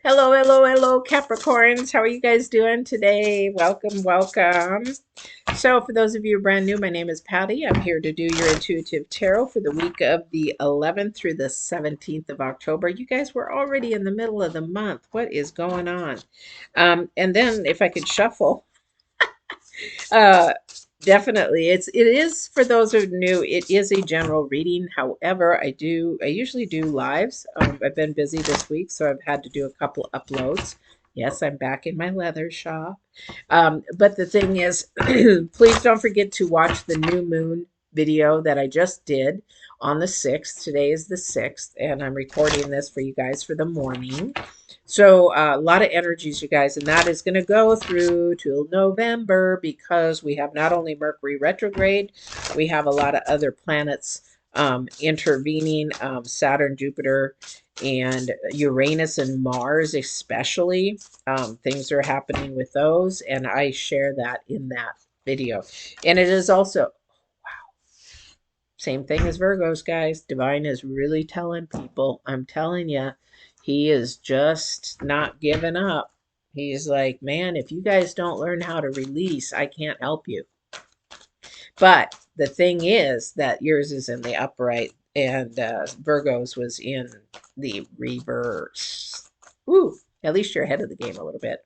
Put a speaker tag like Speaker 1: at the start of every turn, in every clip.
Speaker 1: Hello, hello, hello, Capricorns. How are you guys doing today? Welcome, welcome. So, for those of you brand new, my name is Patty. I'm here to do your intuitive tarot for the week of the 11th through the 17th of October. You guys were already in the middle of the month. What is going on? And then, if I could shuffle, uh, definitely, it is for those who are new. It is a general reading. However, I usually do lives. I've been busy this week, so I've had to do a couple uploads. Yes, I'm back in my leather shop. But the thing is, please don't forget to watch the new moon video that I just did on the 6th. Today is the 6th, and I'm recording this for you guys for the morning. So a lot of energies, you guys, and that is going to go through till November because we have not only Mercury retrograde, we have a lot of other planets intervening, Saturn, Jupiter, and Uranus and Mars, especially. Things are happening with those, and I share that in that video. And it is also same thing as Virgos, guys. Divine is really telling people, I'm telling you, he is just not giving up. He's like, man, if you guys don't learn how to release, I can't help you. But the thing is that yours is in the upright and Virgos was in the reverse. Ooh, at least you're ahead of the game a little bit.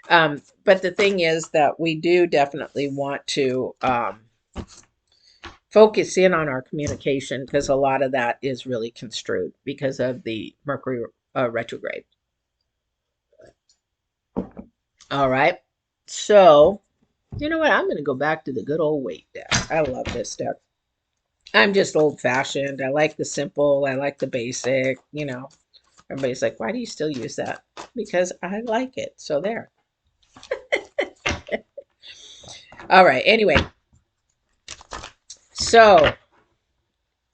Speaker 1: But the thing is that we do definitely want to focus in on our communication because a lot of that is really construed because of the Mercury retrograde. All right. So, you know what? I'm going to go back to the good old weight deck. I love this deck. I'm just old fashioned. I like the simple, I like the basic. Everybody's like, why do you still use that? Because I like it. So, there. All right. Anyway, so,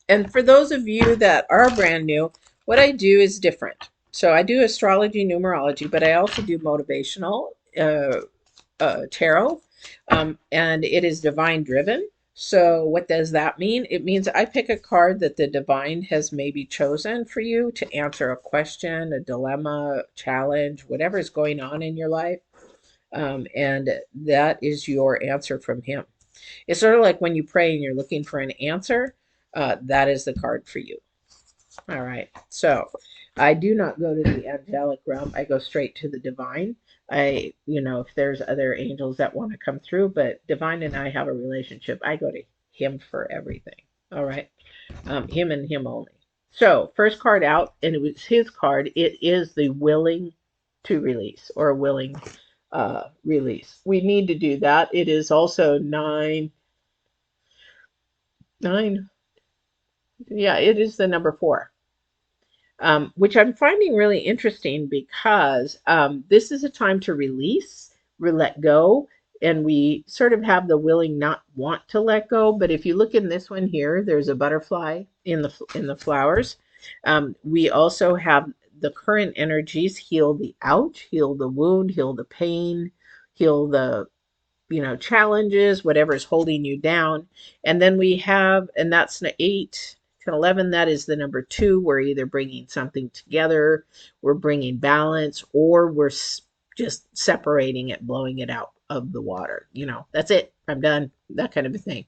Speaker 1: and for those of you that are brand new, what I do is different. So I do astrology numerology, but I also do motivational tarot, and it is divine driven. So what does that mean? It means I pick a card that the divine has maybe chosen for you to answer a question, a dilemma, challenge, whatever is going on in your life, and that is your answer from him. It's sort of like when you pray and you're looking for an answer. That is the card for you. All right. So I do not go to the angelic realm. I go straight to the divine. If there's other angels that want to come through, but divine and I have a relationship. I go to him for everything. All right. Him and him only. So first card out, and it was his card. It is the willing to release or willing release. We need to do that. It is also nine. Yeah, it is the number 4. Which I'm finding really interesting because this is a time to release, let go, and we sort of have the willing not want to let go. But if you look in this one here, there's a butterfly in the flowers. We also have the current energies heal the ouch, heal the wound, heal the pain, heal the challenges, whatever's holding you down. And then we have, and that's an 8 to 11, that is the number 2. We're either bringing something together, we're bringing balance, or we're just separating it, blowing it out of the water. That's it. I'm done. That kind of a thing.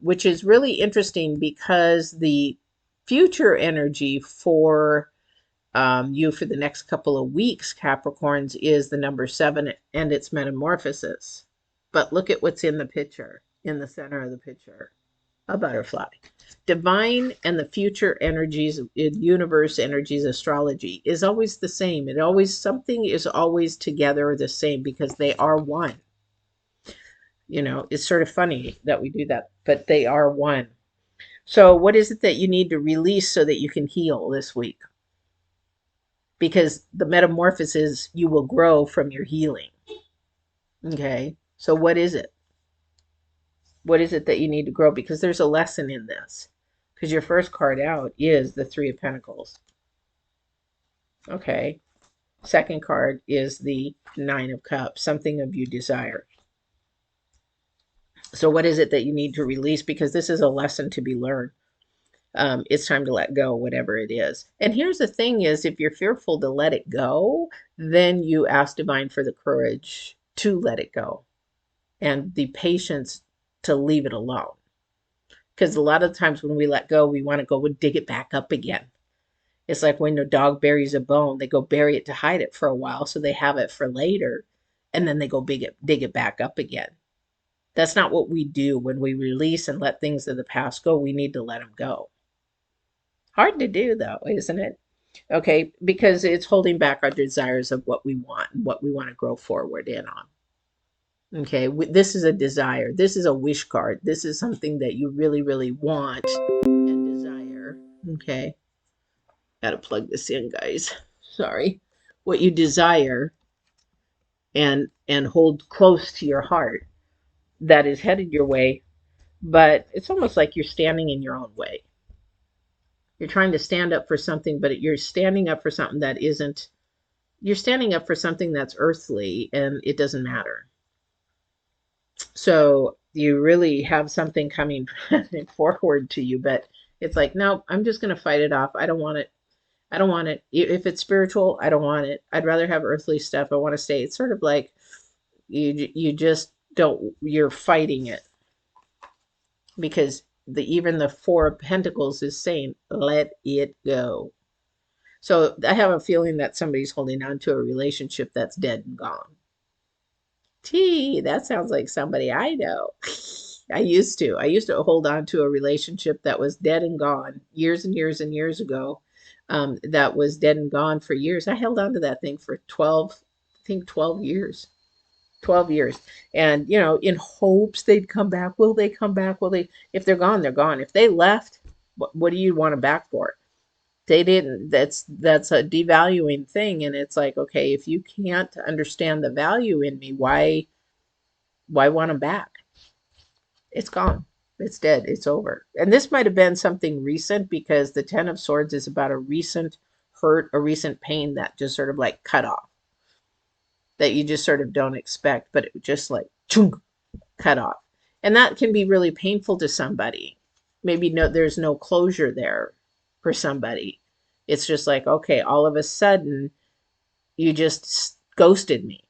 Speaker 1: Which is really interesting because the future energy for you for the next couple of weeks, Capricorns, is the number 7 and its metamorphosis. But look at what's in the picture, in the center of the picture, a butterfly. Divine and the future energies, in universe energies, astrology is always the same. Something is always together or the same because they are one. It's sort of funny that we do that, but they are one. So, what is it that you need to release so that you can heal this week? Because the metamorphosis, you will grow from your healing. Okay. So what is it? What is it that you need to grow? Because there's a lesson in this. Because your first card out is the 3 of Pentacles. Okay. Second card is the 9 of Cups, something of you desire. So what is it that you need to release? Because this is a lesson to be learned. It's time to let go, whatever it is. And here's the thing is, if you're fearful to let it go, then you ask divine for the courage to let it go and the patience to leave it alone. Because a lot of times when we let go, we want to go and dig it back up again. It's like when a dog buries a bone, they go bury it to hide it for a while so they have it for later, and then they go dig it back up again. That's not what we do when we release and let things of the past go. We need to let them go. Hard to do though, isn't it? Okay, because it's holding back our desires of what we want and what we want to grow forward in on. Okay, this is a desire. This is a wish card. This is something that you really, really want and desire. Okay, gotta plug this in, guys. Sorry. What you desire and hold close to your heart that is headed your way, but it's almost like you're standing in your own way. You're trying to stand up for something, but you're standing up for something that isn't, you're standing up for something that's earthly and it doesn't matter. So you really have something coming forward to you, but it's like, no, I'm just going to fight it off. I don't want it. I don't want it. If it's spiritual, I don't want it. I'd rather have earthly stuff. I want to stay. It's sort of like you just don't, you're fighting it because even the Four of Pentacles is saying, let it go. So I have a feeling that somebody's holding on to a relationship that's dead and gone. Gee, that sounds like somebody I know. I used to. I used to hold on to a relationship that was dead and gone years and years and years ago. That was dead and gone for years. I held on to that thing for 12, I think 12 years. 12 years. And, you know, in hopes they'd come back. Will they come back? Will they? If they're gone, they're gone. If they left, what do you want them back for? They didn't. That's a devaluing thing. And it's like, okay, if you can't understand the value in me, why want them back? It's gone. It's dead. It's over. And this might have been something recent because the Ten of Swords is about a recent hurt, a recent pain that just sort of like cut off, that you just sort of don't expect, but it just like chunk, cut off. And that can be really painful to somebody. Maybe there's no closure there for somebody. It's just like, okay, all of a sudden you just ghosted me.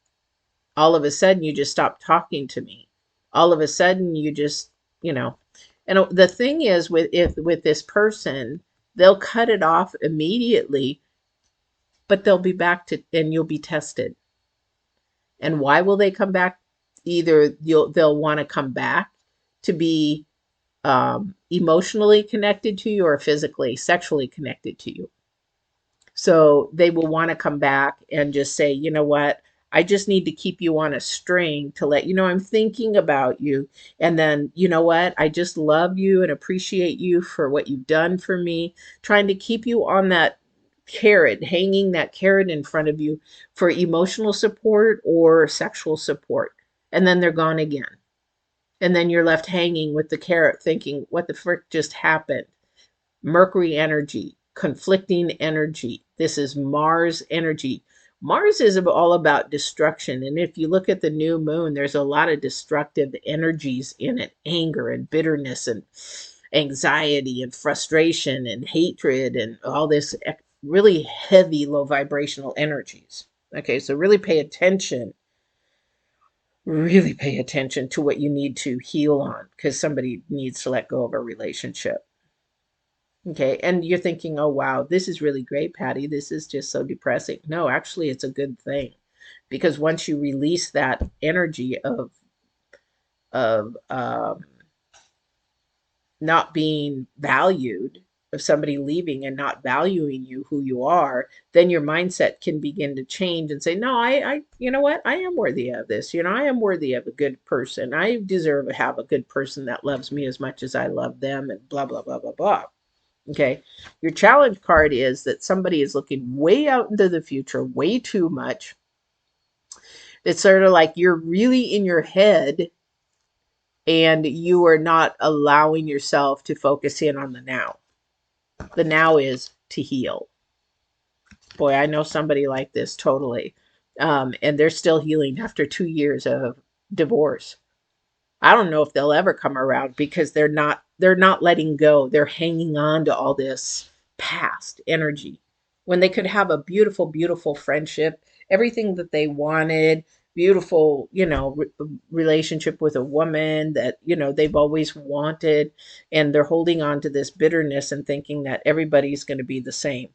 Speaker 1: All of a sudden you just stopped talking to me. All of a sudden you just, you know. And the thing is with this person, they'll cut it off immediately, but they'll be back to, and you'll be tested. And why will they come back? Either they'll want to come back to be emotionally connected to you or physically, sexually connected to you. So they will want to come back and just say, you know what? I just need to keep you on a string to let you know I'm thinking about you. And then, you know what? I just love you and appreciate you for what you've done for me. Trying to keep you on that carrot, hanging that carrot in front of you for emotional support or sexual support. And then they're gone again. And then you're left hanging with the carrot thinking, what the frick just happened? Mercury energy, conflicting energy. This is Mars energy. Mars is all about destruction. And if you look at the new moon, there's a lot of destructive energies in it, anger and bitterness and anxiety and frustration and hatred and all this really heavy, low vibrational energies. Okay, so really pay attention. Really pay attention to what you need to heal on because somebody needs to let go of a relationship. Okay, and you're thinking, oh, wow, this is really great, Patty. This is just so depressing. No, actually, it's a good thing because once you release that energy of not being valued, of somebody leaving and not valuing you, who you are, then your mindset can begin to change and say, no, you know what? I am worthy of this. You know, I am worthy of a good person. I deserve to have a good person that loves me as much as I love them and blah, blah, blah, blah, blah. Okay. Your challenge card is that somebody is looking way out into the future, way too much. It's sort of like you're really in your head and you are not allowing yourself to focus in on the now. The now is to heal. Boy, I know somebody like this totally. And they're still healing after 2 years of divorce. I don't know if they'll ever come around because they're not letting go. They're hanging on to all this past energy when they could have a beautiful, beautiful friendship, everything that they wanted, beautiful, relationship with a woman that, they've always wanted, and they're holding on to this bitterness and thinking that everybody's going to be the same.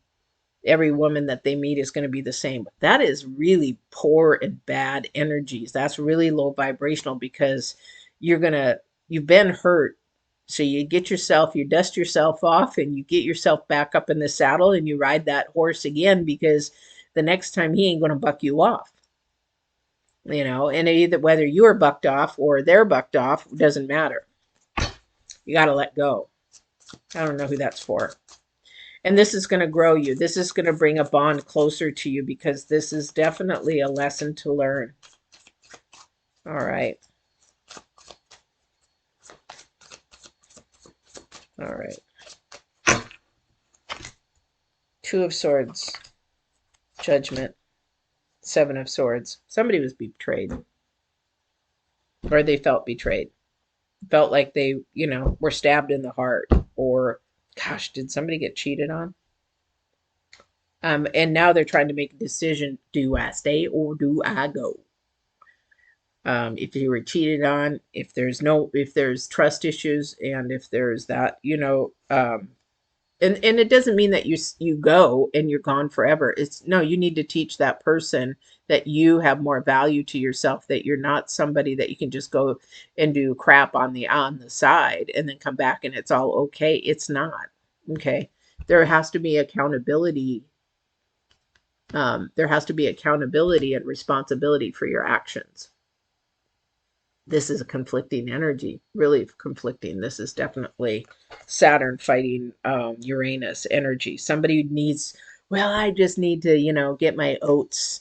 Speaker 1: Every woman that they meet is going to be the same. That is really poor and bad energies. That's really low vibrational because you're going to, you've been hurt. So you dust yourself off and you get yourself back up in the saddle and you ride that horse again because the next time he ain't going to buck you off. And either whether you're bucked off or they're bucked off, doesn't matter. You got to let go. I don't know who that's for. And this is going to grow you. This is going to bring a bond closer to you because this is definitely a lesson to learn. All right. All right. Two of Swords. Judgment. Seven of Swords. Somebody was betrayed. Or they felt betrayed. Felt like they, were stabbed in the heart. Or, gosh, did somebody get cheated on? And now they're trying to make a decision. Do I stay or do I go? If you were cheated on, if there's trust issues, and if there's that, and it doesn't mean that you go and you're gone forever. It's no, you need to teach that person that you have more value to yourself, that you're not somebody that you can just go and do crap on the side and then come back and it's all okay. It's not. Okay. There has to be accountability. There has to be accountability and responsibility for your actions. This is a conflicting energy, really conflicting. This is definitely Saturn fighting Uranus energy. Somebody needs, well, I just need to, get my oats,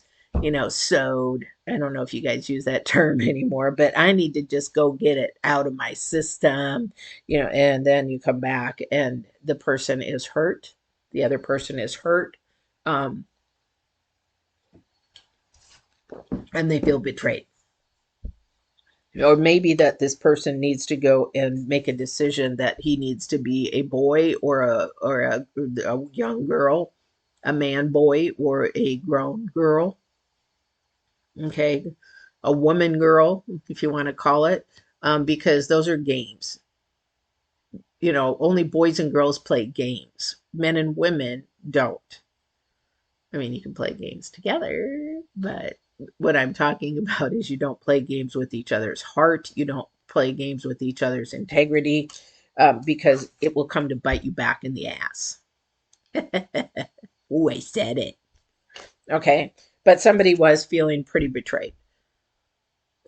Speaker 1: sowed. I don't know if you guys use that term anymore, but I need to just go get it out of my system, and then you come back and the person is hurt. The other person is hurt. And they feel betrayed. Or maybe that this person needs to go and make a decision that he needs to be a boy or a young girl, a man boy or a grown girl. Okay, a woman girl, if you want to call it, because those are games. Only boys and girls play games. Men and women don't. I mean, you can play games together, but what I'm talking about is you don't play games with each other's heart. You don't play games with each other's integrity, because it will come to bite you back in the ass. Oh, I said it. Okay. But somebody was feeling pretty betrayed.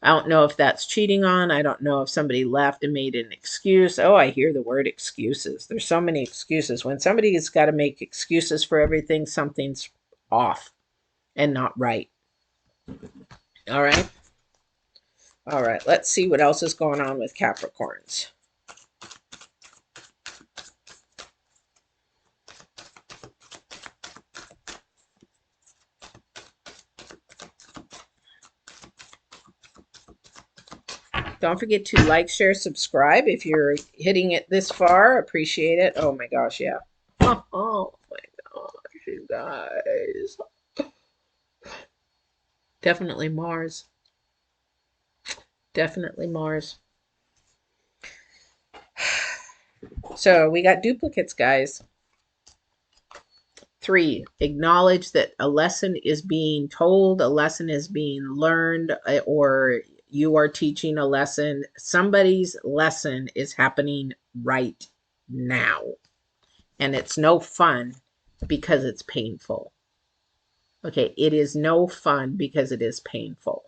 Speaker 1: I don't know if that's cheating on. I don't know if somebody left and made an excuse. Oh, I hear the word excuses. There's so many excuses. When somebody has got to make excuses for everything, something's off and not right. All right. All right. Let's see what else is going on with Capricorns. Don't forget to like, share, subscribe if you're hitting it this far. Appreciate it. Oh my gosh, yeah. Oh my gosh, you guys. Definitely Mars. Definitely Mars. So we got duplicates, guys. 3, acknowledge that a lesson is being told, a lesson is being learned, or you are teaching a lesson. Somebody's lesson is happening right now. And it's no fun because it's painful. Okay, it is no fun because it is painful.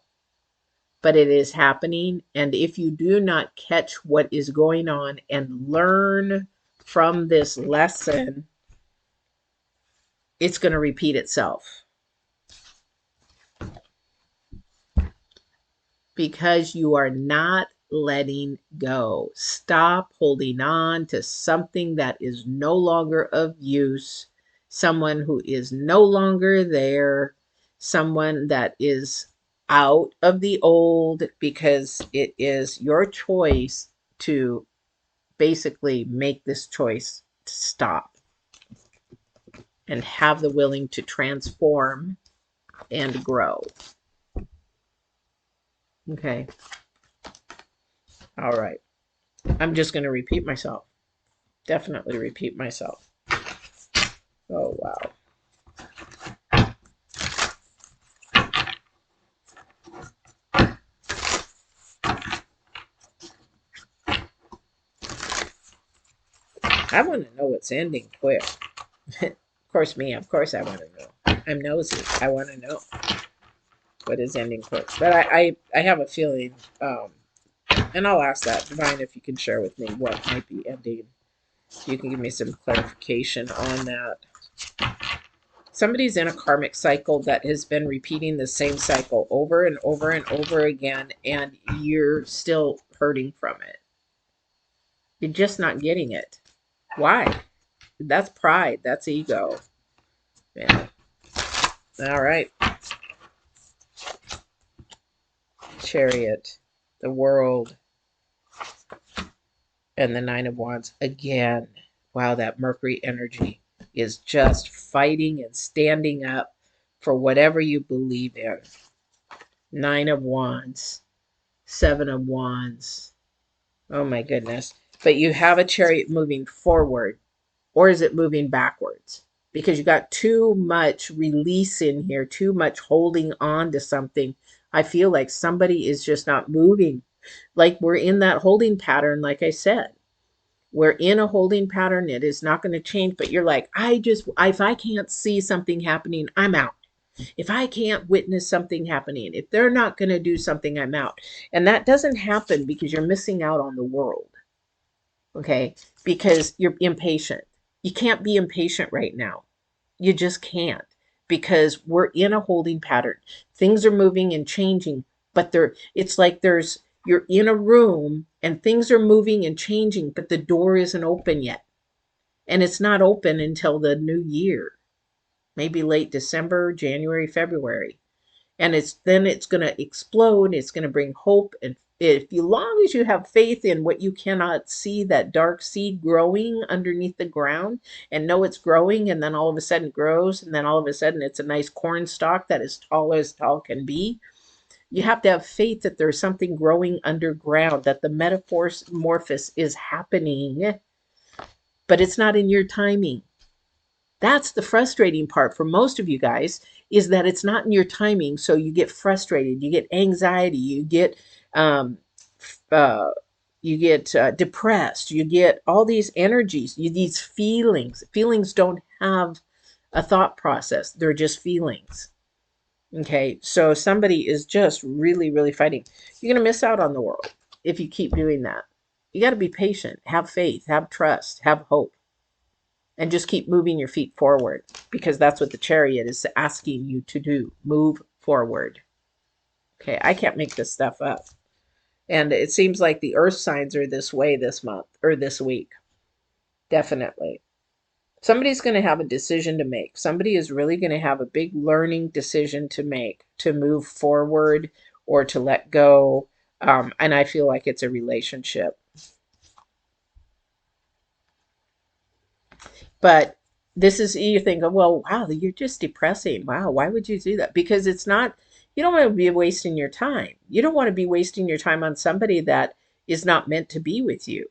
Speaker 1: But it is happening. And if you do not catch what is going on and learn from this lesson, it's going to repeat itself. Because you are not letting go. Stop holding on to something that is no longer of use, someone who is no longer there, someone that is out of the old, because it is your choice to basically make this choice to stop and have the willing to transform and grow. Okay. All right. I'm just going to repeat myself. Definitely repeat myself. Oh, wow. I want to know what's ending quick. Of course, of course I want to know. I'm nosy. I want to know what is ending quick. But I have a feeling, and I'll ask that, Divine, if you can share with me what might be ending. You can give me some clarification on that. Somebody's in a karmic cycle that has been repeating the same cycle over and over and over again, and you're still hurting from it. You're just not getting it. Why? That's pride. That's ego. Yeah. All right. Chariot, the World, and the Nine of Wands again. Wow, that Mercury energy is just fighting and standing up for whatever you believe in. Nine of Wands, Seven of Wands. Oh my goodness. But you have a chariot moving forward, or is it moving backwards? Because you got too much release in here, too much holding on to something. I feel like somebody is just not moving. Like we're in that holding pattern, like I said. We're in a holding pattern. It is not going to change, but you're like, if I can't see something happening, I'm out. If I can't witness something happening, if they're not going to do something, I'm out. And that doesn't happen because you're missing out on the world. Okay? Because you're impatient. You can't be impatient right now. You just can't, because we're in a holding pattern. Things are moving and changing, but it's like you're in a room and things are moving and changing, but the door isn't open yet. And it's not open until the new year, maybe late December, January, February. And it's going to explode. It's going to bring hope. And long as you have faith in what you cannot see, that dark seed growing underneath the ground, and know it's growing, and then all of a sudden it grows, and then all of a sudden it's a nice corn stalk that is tall as tall can be. You have to have faith that there's something growing underground, that the metamorphosis is happening, but it's not in your timing. That's the frustrating part for most of you guys, is that it's not in your timing. So you get frustrated, you get anxiety, you get depressed, you get all these energies, these feelings. Feelings don't have a thought process. They're just feelings. Okay, so somebody is just really, really fighting. You're going to miss out on the world if you keep doing that. You got to be patient, have faith, have trust, have hope. And just keep moving your feet forward, because that's what the chariot is asking you to do. Move forward. Okay, I can't make this stuff up. And it seems like the earth signs are this way this month or this week. Definitely. Somebody's going to have a decision to make. Somebody is really going to have a big learning decision to make, to move forward or to let go. And I feel like it's a relationship. But this is, you think, well, wow, you're just depressing. Wow, why would you do that? Because it's not, you don't want to be wasting your time. You don't want to be wasting your time on somebody that is not meant to be with you.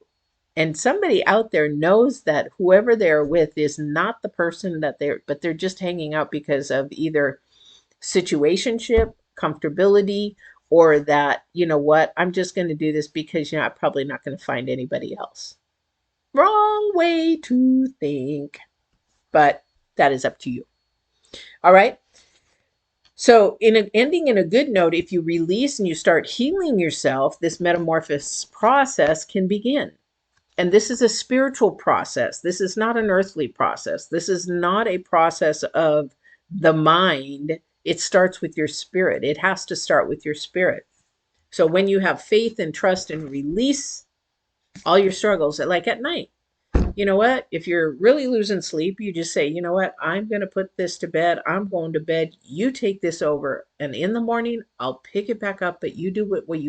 Speaker 1: And somebody out there knows that whoever they're with is not the person but they're just hanging out because of either situationship, comfortability, or that, you know what, I'm just going to do this because, I'm probably not going to find anybody else. Wrong way to think. But that is up to you. All right. So ending in a good note, if you release and you start healing yourself, this metamorphosis process can begin. And this is a spiritual process. This is not an earthly process. This is not a process of the mind. It starts with your spirit. It has to start with your spirit. So when you have faith and trust and release all your struggles, like at night, You know what? If you're really losing sleep, you just say, you know what? I'm going to put this to bed. I'm going to bed. You take this over. And in the morning, I'll pick it back up, but you do what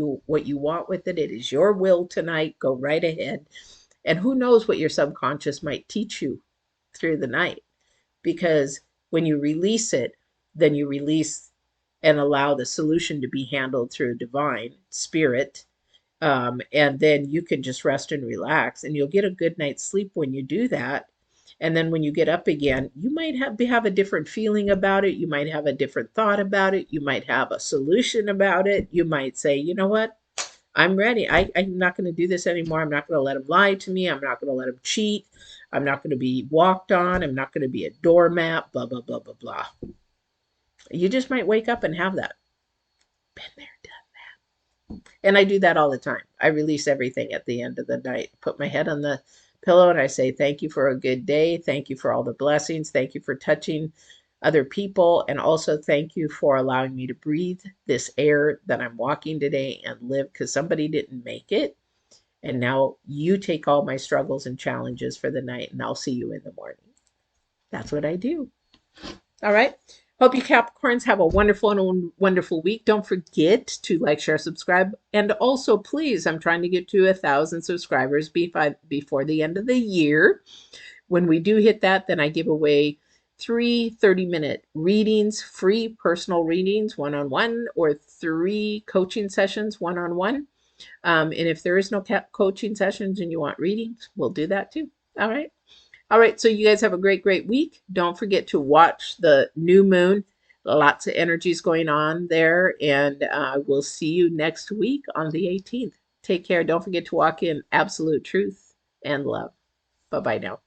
Speaker 1: you want with it. It is your will tonight. Go right ahead. And who knows what your subconscious might teach you through the night, because when you release it, then you release and allow the solution to be handled through divine spirit, and then you can just rest and relax, and you'll get a good night's sleep when you do that. And then when you get up again, you might have a different feeling about it. You might have a different thought about it. You might have a solution about it. You might say, you know what? I'm ready. I'm not going to do this anymore. I'm not going to let him lie to me. I'm not going to let him cheat. I'm not going to be walked on. I'm not going to be a doormat, blah, blah, blah, blah, blah. You just might wake up and have that. Been there, done. And I do that all the time. I release everything at the end of the night, put my head on the pillow, and I say, thank you for a good day. Thank you for all the blessings. Thank you for touching other people. And also thank you for allowing me to breathe this air that I'm walking today and live, because somebody didn't make it. And now you take all my struggles and challenges for the night, and I'll see you in the morning. That's what I do. All right. Hope you Capricorns have a wonderful and wonderful week. Don't forget to like, share, subscribe. And also, please, I'm trying to get to 1,000 subscribers before the end of the year. When we do hit that, then I give away 3 30-minute readings, free personal readings, one-on-one, or 3 coaching sessions, one-on-one. And if there is no coaching sessions and you want readings, we'll do that too. All right. All right, so you guys have a great, great week. Don't forget to watch the new moon. Lots of energies going on there, and we'll see you next week on the 18th. Take care. Don't forget to walk in absolute truth and love. Bye-bye now.